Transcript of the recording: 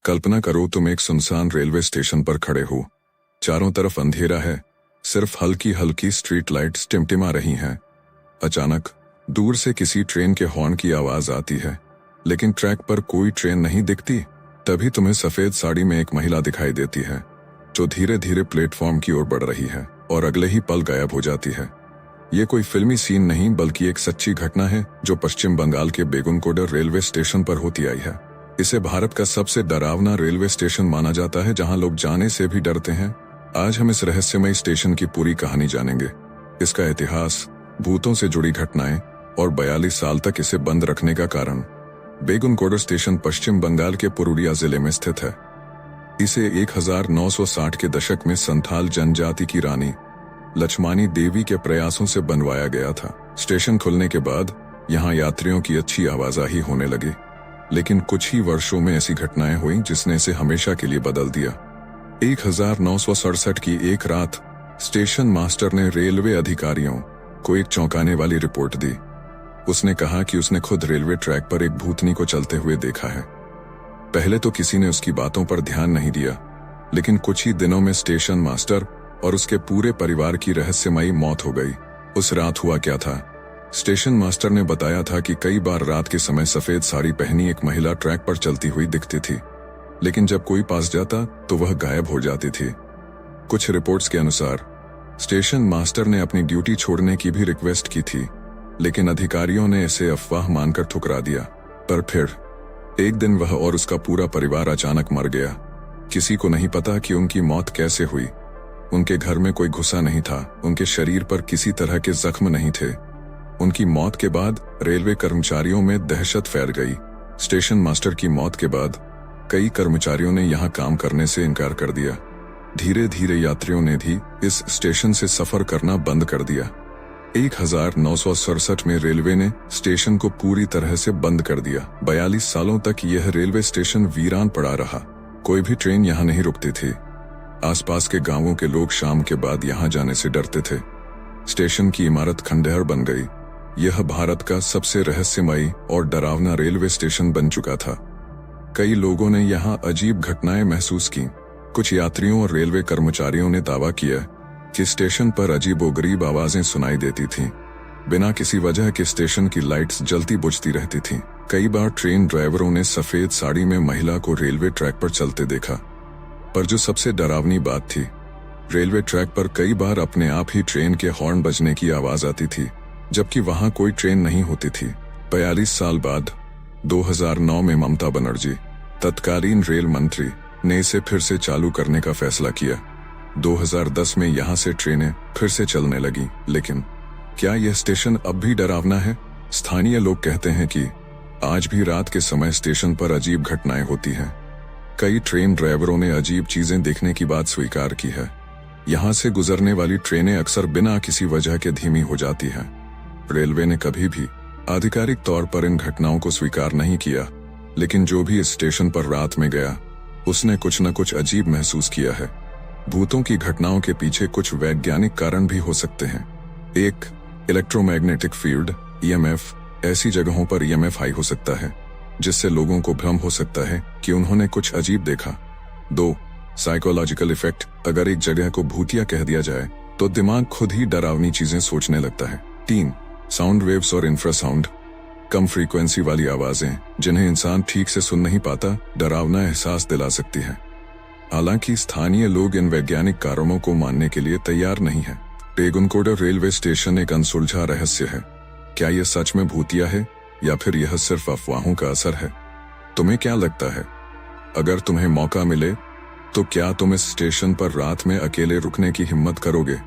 कल्पना करो तुम एक सुनसान रेलवे स्टेशन पर खड़े हो। चारों तरफ अंधेरा है, सिर्फ हल्की हल्की स्ट्रीट लाइट्स टिमटिमा रही हैं। अचानक दूर से किसी ट्रेन के हॉर्न की आवाज आती है, लेकिन ट्रैक पर कोई ट्रेन नहीं दिखती। तभी तुम्हें सफेद साड़ी में एक महिला दिखाई देती है, जो धीरे धीरे प्लेटफॉर्म की ओर बढ़ रही है और अगले ही पल गायब हो जाती है। ये कोई फिल्मी सीन नहीं, बल्कि एक सच्ची घटना है जो पश्चिम बंगाल के बेगुनकोडर रेलवे स्टेशन पर होती आई है। इसे भारत का सबसे डरावना रेलवे स्टेशन माना जाता है, जहां लोग जाने से भी डरते हैं। आज हम इस रहस्यमयी स्टेशन की पूरी कहानी जानेंगे, इसका इतिहास, भूतों से जुड़ी घटनाएं और 42 साल तक इसे बंद रखने का कारण। बेगुनकोडर स्टेशन पश्चिम बंगाल के पुरुलिया जिले में स्थित है। इसे 1960 के दशक में संथाल जनजाति की रानी लक्ष्मानी देवी के प्रयासों से बनवाया गया था। स्टेशन खुलने के बाद यहाँ यात्रियों की अच्छी आवाजाही होने लगी, लेकिन कुछ ही वर्षों में ऐसी घटनाएं हुई जिसने इसे हमेशा के लिए बदल दिया। 1967 की एक रात स्टेशन मास्टर ने रेलवे अधिकारियों को एक चौंकाने वाली रिपोर्ट दी। उसने कहा कि उसने खुद रेलवे ट्रैक पर एक भूतनी को चलते हुए देखा है। पहले तो किसी ने उसकी बातों पर ध्यान नहीं दिया, लेकिन कुछ ही दिनों में स्टेशन मास्टर और उसके पूरे परिवार की रहस्यमयी मौत हो गई। उस रात हुआ क्या था? स्टेशन मास्टर ने बताया था कि कई बार रात के समय सफेद साड़ी पहनी एक महिला ट्रैक पर चलती हुई दिखती थी, लेकिन जब कोई पास जाता तो वह गायब हो जाती थी। कुछ रिपोर्ट्स के अनुसार स्टेशन मास्टर ने अपनी ड्यूटी छोड़ने की भी रिक्वेस्ट की थी, लेकिन अधिकारियों ने इसे अफवाह मानकर ठुकरा दिया। पर फिर एक दिन वह और उसका पूरा परिवार अचानक मर गया। किसी को नहीं पता कि उनकी मौत कैसे हुई। उनके घर में कोई घुसा नहीं था, उनके शरीर पर किसी तरह के जख्म नहीं थे। उनकी मौत के बाद रेलवे कर्मचारियों में दहशत फैल गई। स्टेशन मास्टर की मौत के बाद कई कर्मचारियों ने यहाँ काम करने से इनकार कर दिया। धीरे धीरे यात्रियों ने भी इस स्टेशन से सफर करना बंद कर दिया। 1967 में रेलवे ने स्टेशन को पूरी तरह से बंद कर दिया। 42 सालों तक यह रेलवे स्टेशन वीरान पड़ा रहा। कोई भी ट्रेन यहाँ नहीं रुकती थी। आसपास के गांवों के लोग शाम के बाद यहाँ जाने से डरते थे। स्टेशन की इमारत खंडहर बन गई। यह भारत का सबसे रहस्यमयी और डरावना रेलवे स्टेशन बन चुका था। कई लोगों ने यहाँ अजीब घटनाएं महसूस की। कुछ यात्रियों और रेलवे कर्मचारियों ने दावा किया कि स्टेशन पर अजीबोगरीब आवाजें सुनाई देती थीं। बिना किसी वजह के स्टेशन की लाइट्स जलती बुझती रहती थीं। कई बार ट्रेन ड्राइवरों ने सफेद साड़ी में महिला को रेलवे ट्रैक पर चलते देखा। पर जो सबसे डरावनी बात थी, रेलवे ट्रैक पर कई बार अपने आप ही ट्रेन के हॉर्न बजने की आवाज आती थी, जबकि वहां कोई ट्रेन नहीं होती थी। 42 साल बाद 2009 में ममता बनर्जी, तत्कालीन रेल मंत्री, ने इसे फिर से चालू करने का फैसला किया। 2010 में यहां से ट्रेनें फिर से चलने लगी। लेकिन क्या यह स्टेशन अब भी डरावना है? स्थानीय लोग कहते हैं कि आज भी रात के समय स्टेशन पर अजीब घटनाएं होती हैं। कई ट्रेन ड्राइवरों ने अजीब चीजें देखने की बात स्वीकार की है। यहां से गुजरने वाली ट्रेनें अक्सर बिना किसी वजह के धीमी हो जाती हैं। रेलवे ने कभी भी आधिकारिक तौर पर इन घटनाओं को स्वीकार नहीं किया, लेकिन जो भी इस स्टेशन पर रात में गया, उसने कुछ न कुछ अजीब महसूस किया है। भूतों की घटनाओं के पीछे कुछ वैज्ञानिक कारण भी हो सकते हैं। 1. Electromagnetic field (EMF). ऐसी जगहों पर EMF हाई हो सकता है, जिससे लोगों को भ्रम हो सकता है कि उन्होंने कुछ अजीब देखा। 2. Psychological effect. अगर एक जगह को भूतिया कह दिया जाए तो दिमाग खुद ही डरावनी चीजें सोचने लगता है। 3. साउंड वेव्स और इंफ्रासाउंड। कम फ्रीक्वेंसी वाली आवाजें, जिन्हें इंसान ठीक से सुन नहीं पाता, डरावना एहसास दिला सकती हैं। हालांकि स्थानीय लोग इन वैज्ञानिक कारणों को मानने के लिए तैयार नहीं हैं। बेगुनकोडर रेलवे स्टेशन एक अनसुलझा रहस्य है। क्या यह सच में भूतिया है या फिर यह सिर्फ अफवाहों का असर है? तुम्हें क्या लगता है? अगर तुम्हें मौका मिले तो क्या तुम इस स्टेशन पर रात में अकेले रुकने की हिम्मत करोगे?